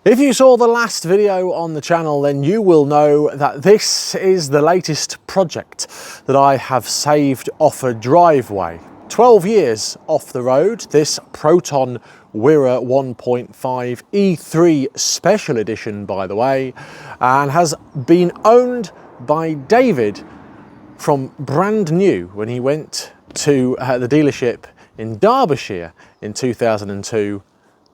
If you saw the last video on the channel, then you will know that this is the latest project that I have saved off a driveway. 12 years off the road, this Proton Wira 1.5 E3 Special Edition, by the way, and has been owned by David from brand new when he went to the dealership in Derbyshire in 2002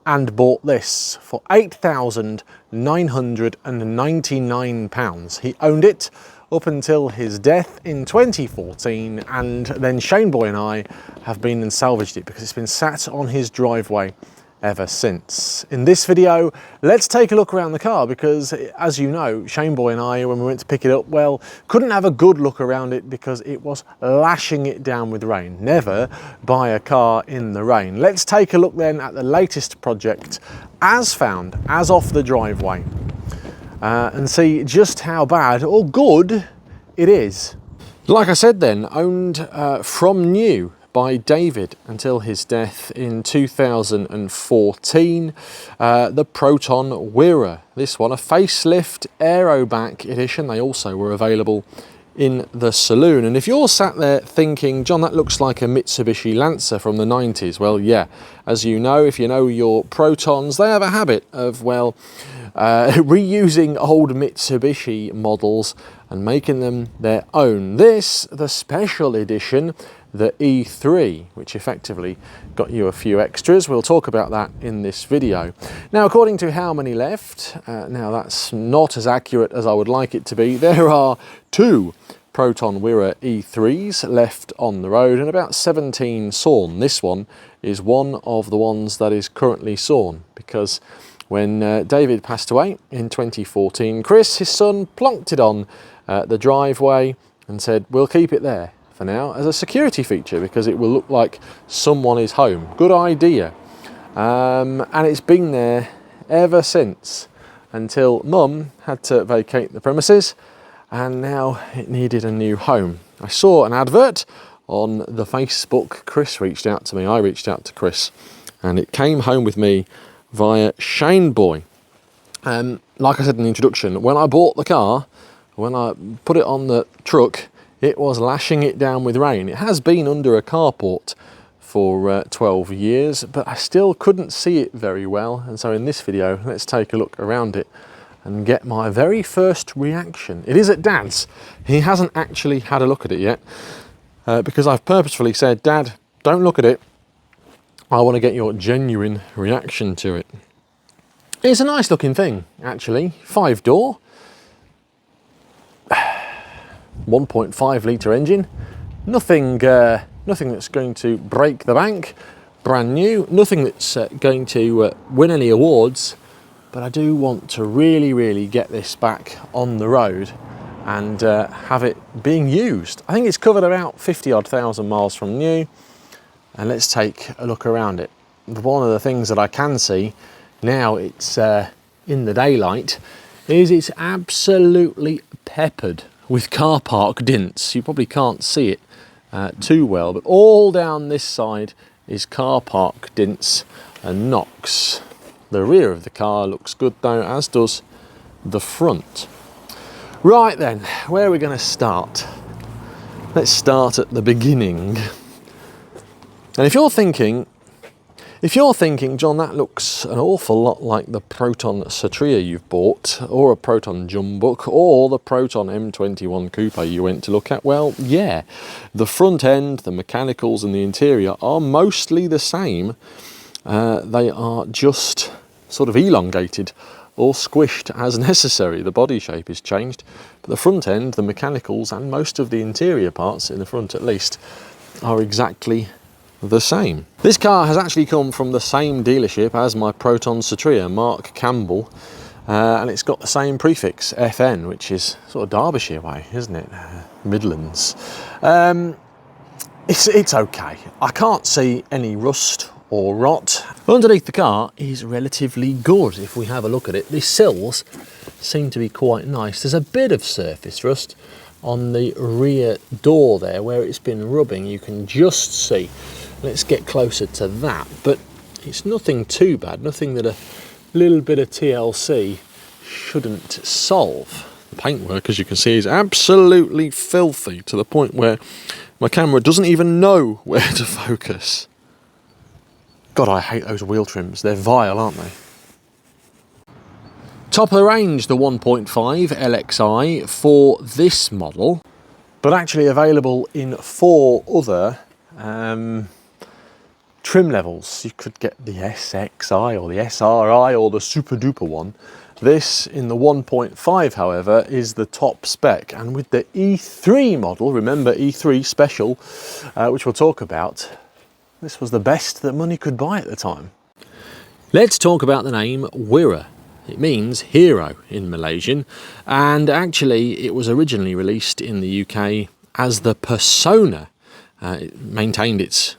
and bought this for £8,999. He owned it up until his death in 2014, and then Shane Boy and I have been and salvaged it because it's been sat on his driveway ever since. In this video, let's take a look around the car because, as you know, Shane Boy and I, when we went to pick it up, well, couldn't have a good look around it because it was lashing it down with rain. Never buy a car in the rain. Let's take a look then at the latest project as found, as off the driveway, and see just how bad or good it is. Like I said then, owned from new by David until his death in 2014. The Proton Wira, this one a facelift aeroback edition. They also were available in the saloon. And if you're sat there thinking, John, that looks like a Mitsubishi Lancer from the 90s, well, yeah, as you know, if you know your Protons, they have a habit of, well, reusing old Mitsubishi models and making them their own. This, the special edition, the E3, which effectively got you a few extras. We'll talk about that in this video. Now, according to how many left, now that's not as accurate as I would like it to be. There are 2 Proton Wira E3s left on the road and about 17 sawn. This one is one of the ones that is currently sawn because when David passed away in 2014, Chris, his son, plonked it on the driveway and said, we'll keep it there for now as a security feature because it will look like someone is home. Good idea. And it's been there ever since until Mum had to vacate the premises and now it needed a new home. I saw an advert on the Facebook. Chris reached out to me, I reached out to Chris, and it came home with me via Shane Boy. Like I said in the introduction, when I bought the car, when I put it on the truck, it was lashing it down with rain. It has been under a carport for 12 years, but I still couldn't see it very well. And so in this video, let's take a look around it and get my very first reaction. It is at Dad's. He hasn't actually had a look at it yet because I've purposefully said, Dad, don't look at it. I want to get your genuine reaction to it. It's a nice looking thing, actually. 5-door. 1.5 litre engine, nothing that's going to break the bank, brand new, nothing that's going to win any awards, but I do want to really get this back on the road and have it being used. I think it's covered about 50-odd thousand miles from new, and let's take a look around it. One of the things that I can see now it's in the daylight is it's absolutely peppered with car park dents. You probably can't see it too well, but all down this side is car park dents and knocks. The rear of the car looks good though, as does the front. Right then, where are we going to start? Let's start at the beginning. And if you're thinking, John, that looks an awful lot like the Proton Satria you've bought, or a Proton Jumbuck, or the Proton M21 Coupe you went to look at, well, yeah, the front end, the mechanicals and the interior are mostly the same. They are just sort of elongated or squished as necessary. The body shape is changed, but the front end, the mechanicals and most of the interior parts, in the front at least, are exactly the same. This car has actually come from the same dealership as my Proton Satria, Mark Campbell, and it's got the same prefix, FN, which is sort of Derbyshire way, isn't it? Midlands. It's okay. I can't see any rust or rot. Underneath the car is relatively good if we have a look at it. The sills seem to be quite nice. There's a bit of surface rust on the rear door there where it's been rubbing. You can just see. Let's get closer to that, but it's nothing too bad, nothing that a little bit of TLC shouldn't solve. The paintwork, as you can see, is absolutely filthy to the point where my camera doesn't even know where to focus. God, I hate those wheel trims. They're vile, aren't they? Top of the range, the 1.5 LXI for this model, but actually available in 4 other trim levels. You could get the SXI or the SRI or the super duper one. This in the 1.5, however, is the top spec, and with the E3 model, remember E3 special, which we'll talk about, this was the best that money could buy at the time. Let's talk about the name Wira. It means hero in Malaysian, and actually it was originally released in the UK as the Persona. It maintained its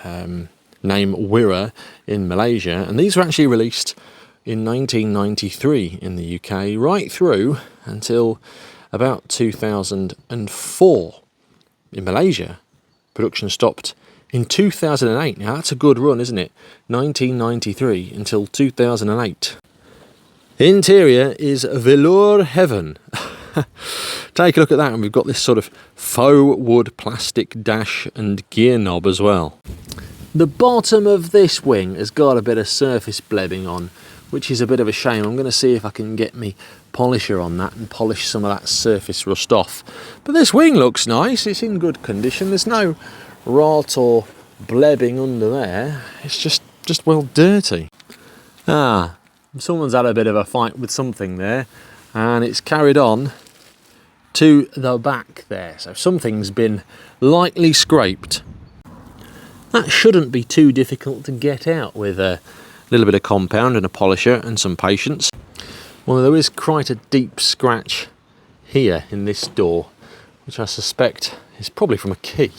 name Wira in Malaysia, and these were actually released in 1993 in the UK, right through until about 2004. In Malaysia, production stopped in 2008. Now that's a good run, isn't it? 1993 until 2008. Interior is velour heaven. Take a look at that, and we've got this sort of faux wood plastic dash and gear knob as well. The bottom of this wing has got a bit of surface blebbing on, which is a bit of a shame. I'm going to see if I can get me polisher on that and polish some of that surface rust off. But this wing looks nice, it's in good condition, there's no rot or blebbing under there, it's just well dirty. Someone's had a bit of a fight with something there, and it's carried on to the back there, so something's been lightly scraped. That shouldn't be too difficult to get out with a little bit of compound and a polisher and some patience. Well, there is quite a deep scratch here in this door, which I suspect is probably from a key.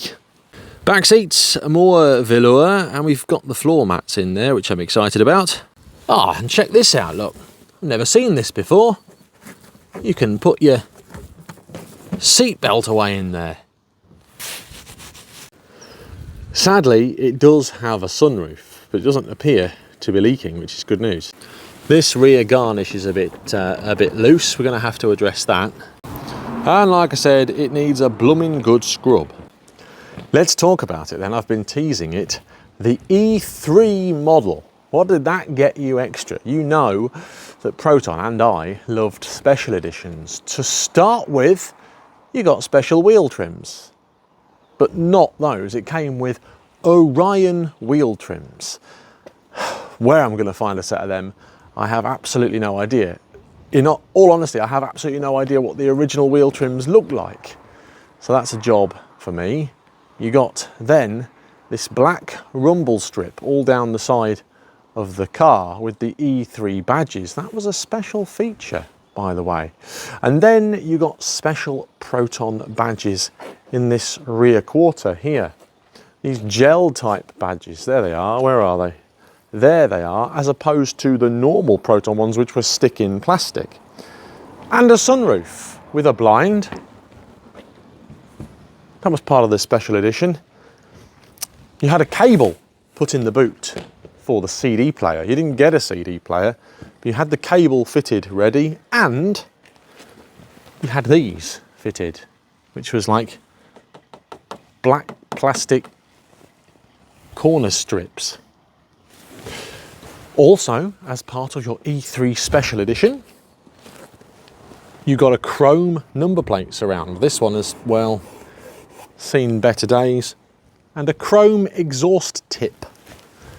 Back seats are more velour, and we've got the floor mats in there, which I'm excited about. And check this out, look. I've never seen this before. You can put your seatbelt away in there. Sadly, it does have a sunroof, but it doesn't appear to be leaking, which is good news. This rear garnish is a bit loose. We're going to have to address that. And like I said, it needs a blooming good scrub. Let's talk about it then. I've been teasing it. The E3 model. What did that get you extra? You know that Proton and I loved special editions. To start with, you got special wheel trims, but not those. It came with Orion wheel trims. Where I'm going to find a set of them, I have absolutely no idea. In all honesty, I have absolutely no idea what the original wheel trims looked like. So that's a job for me. You got then this black rumble strip all down the side of the car with the E3 badges. That was a special feature, by the way. And then you got special Proton badges in this rear quarter here. These gel type badges, there they are. Where are they? There they are, as opposed to the normal Proton ones, which were stick-in plastic. And a sunroof with a blind. That was part of the special edition. You had a cable put in the boot for the CD player. You didn't get a CD player, but you had the cable fitted ready, and you had these fitted, which was like black plastic corner strips. Also, as part of your E3 special edition, you got a chrome number plate surround. This one has, well, seen better days. And a chrome exhaust tip.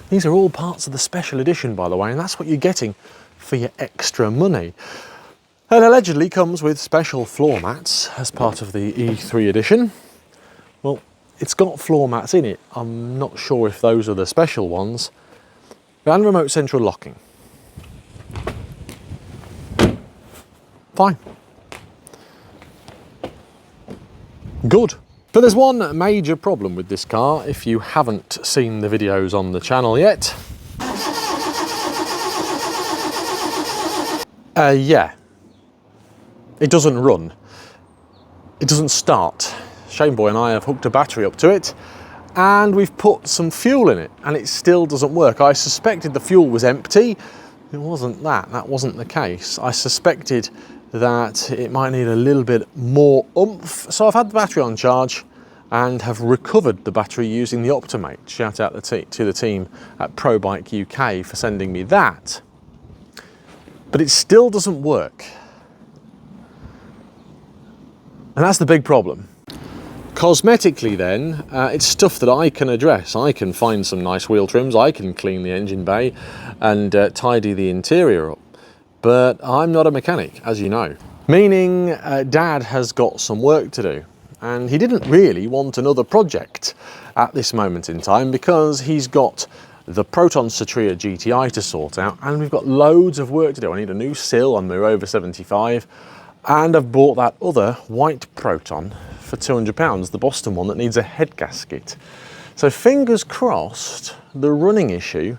These are all parts of the special edition, by the way, and that's what you're getting for your extra money. It allegedly comes with special floor mats as part of the E3 edition. Well, it's got floor mats in it. I'm not sure if those are the special ones. And remote central locking. Fine. Good. But there's one major problem with this car, if you haven't seen the videos on the channel yet. Yeah. It doesn't run. It doesn't start. Shane Boy and I have hooked a battery up to it, and we've put some fuel in it, and it still doesn't work. I suspected the fuel was empty, it wasn't that. That wasn't the case. I suspected that it might need a little bit more oomph. So I've had the battery on charge and have recovered the battery using the Optimate. Shout out to the team at ProBike UK for sending me that. But it still doesn't work. And that's the big problem. Cosmetically then, it's stuff that I can address. I can find some nice wheel trims, I can clean the engine bay and tidy the interior up. But I'm not a mechanic, as you know. Meaning Dad has got some work to do. And he didn't really want another project at this moment in time because he's got the Proton Satria GTI to sort out and we've got loads of work to do. I need a new sill on my Rover 75 and I've bought that other white Proton for £200, the Boston one that needs a head gasket. So fingers crossed the running issue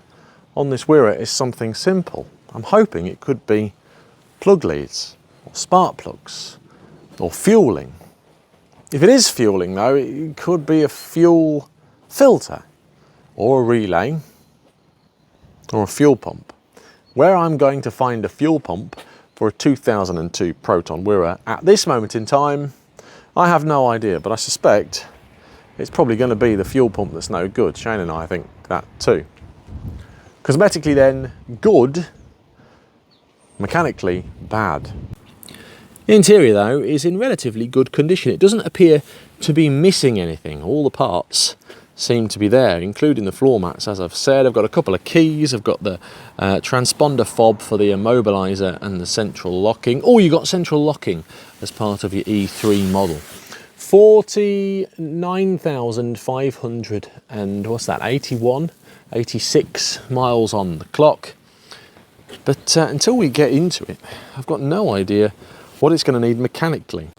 on this Wira is something simple. I'm hoping it could be plug leads or spark plugs or fueling. If it is fueling though, it could be a fuel filter or a relay or a fuel pump. Where I'm going to find a fuel pump for a 2002 Proton Wira at this moment in time, I have no idea, but I suspect it's probably going to be the fuel pump that's no good. Shane and I think that too. Cosmetically then, good. Mechanically, bad. The interior though is in relatively good condition. It doesn't appear to be missing anything. All the parts seem to be there, including the floor mats, as I've said. I've got a couple of keys. I've got the transponder fob for the immobiliser and the central locking. Oh, you got central locking as part of your E3 model. 49,500 and what's that, 86 miles on the clock. But until we get into it, I've got no idea what it's going to need mechanically.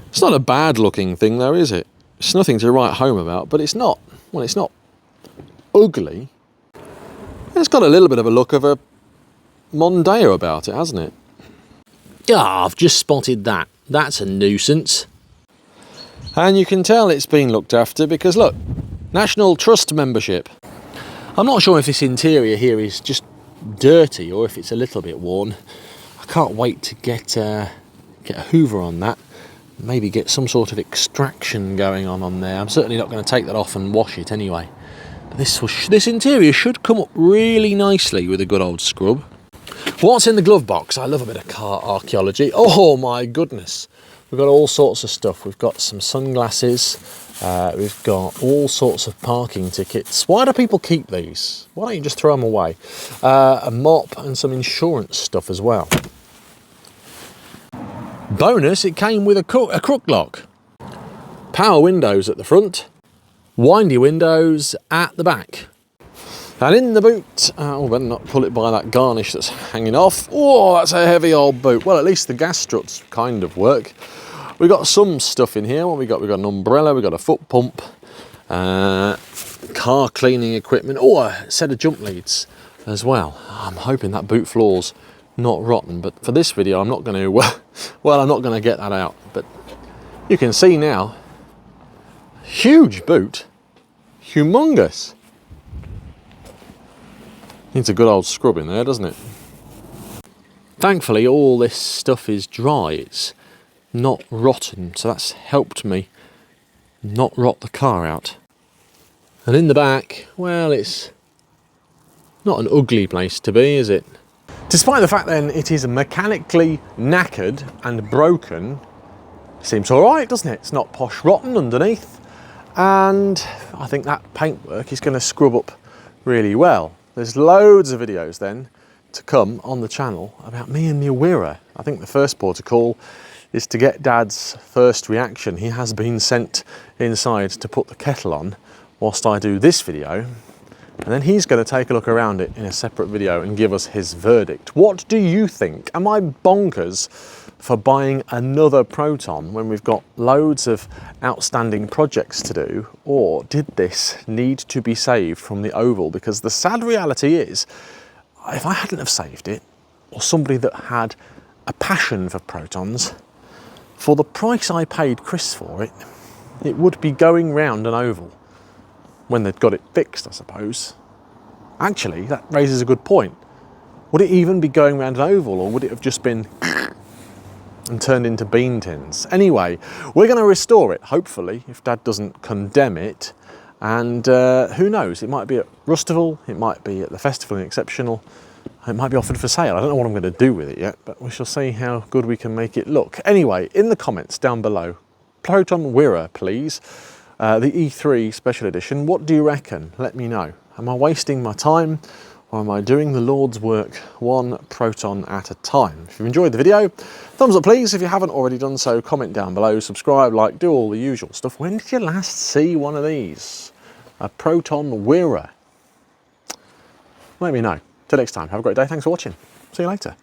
It's not a bad looking thing though, is it? It's nothing to write home about, but it's not, well, it's not ugly. It's got a little bit of a look of a Mondeo about it, hasn't it? Ah, I've just spotted that. That's a nuisance. And you can tell it's been looked after because look, National Trust membership. I'm not sure if this interior here is just dirty or if it's a little bit worn. I can't wait to get a hoover on that. Maybe get some sort of extraction going on there. I'm certainly not going to take that off and wash it anyway. But this interior should come up really nicely with a good old scrub. What's in the glove box? I love a bit of car archaeology. Oh my goodness. We've got all sorts of stuff. We've got some sunglasses. We've got all sorts of parking tickets. Why do people keep these? Why don't you just throw them away? A mop and some insurance stuff as well. Bonus, it came with a crook lock. Power windows at the front, windy windows at the back. And in the boot, oh, better not pull it by that garnish that's hanging off. Oh, that's a heavy old boot. Well, at least the gas struts kind of work. We've got some stuff in here. What we got? We've got an umbrella, we've got a foot pump, car cleaning equipment, oh, a set of jump leads as well. I'm hoping that boot floor's not rotten, but for this video I'm not going to, well, I'm not going to get that out. But you can see now, huge boot, humongous. Needs a good old scrub in there, doesn't it? Thankfully all this stuff is dry, it's not rotten, so that's helped me not rot the car out. And in the back, well, it's not an ugly place to be, is it? Despite the fact then it is mechanically knackered and broken, seems all right, doesn't it? It's not posh rotten underneath, and I think that paintwork is going to scrub up really well. There's loads of videos then to come on the channel about me and my Wira. I think the first port of call is to get Dad's first reaction. He has been sent inside to put the kettle on whilst I do this video. And then he's going to take a look around it in a separate video and give us his verdict. What do you think? Am I bonkers for buying another Proton when we've got loads of outstanding projects to do? Or did this need to be saved from the oval? Because the sad reality is, if I hadn't have saved it, or somebody that had a passion for Protons, for the price I paid Chris for it, it would be going round an oval. When they'd got it fixed, I suppose. Actually, that raises a good point. Would it even be going around an oval, or would it have just been and turned into bean tins? Anyway, we're going to restore it, hopefully, if Dad doesn't condemn it. And who knows, it might be at Rustival, it might be at the Festival in Exceptional, it might be offered for sale. I don't know what I'm going to do with it yet, but we shall see how good we can make it look. Anyway, in the comments down below, Proton Wira, please. The E3 Special Edition, what do you reckon? Let me know. Am I wasting my time, or am I doing the Lord's work one proton at a time? If you've enjoyed the video, thumbs up please. If you haven't already done so, comment down below, subscribe, like, do all the usual stuff. When did you last see one of these? A Proton Wira? Let me know. Till next time, have a great day. Thanks for watching. See you later.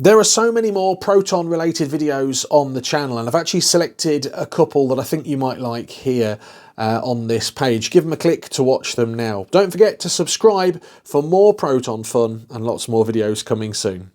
There are so many more Proton related videos on the channel, and I've actually selected a couple that I think you might like here on this page. Give them a click to watch them now. Don't forget to subscribe for more Proton fun and lots more videos coming soon.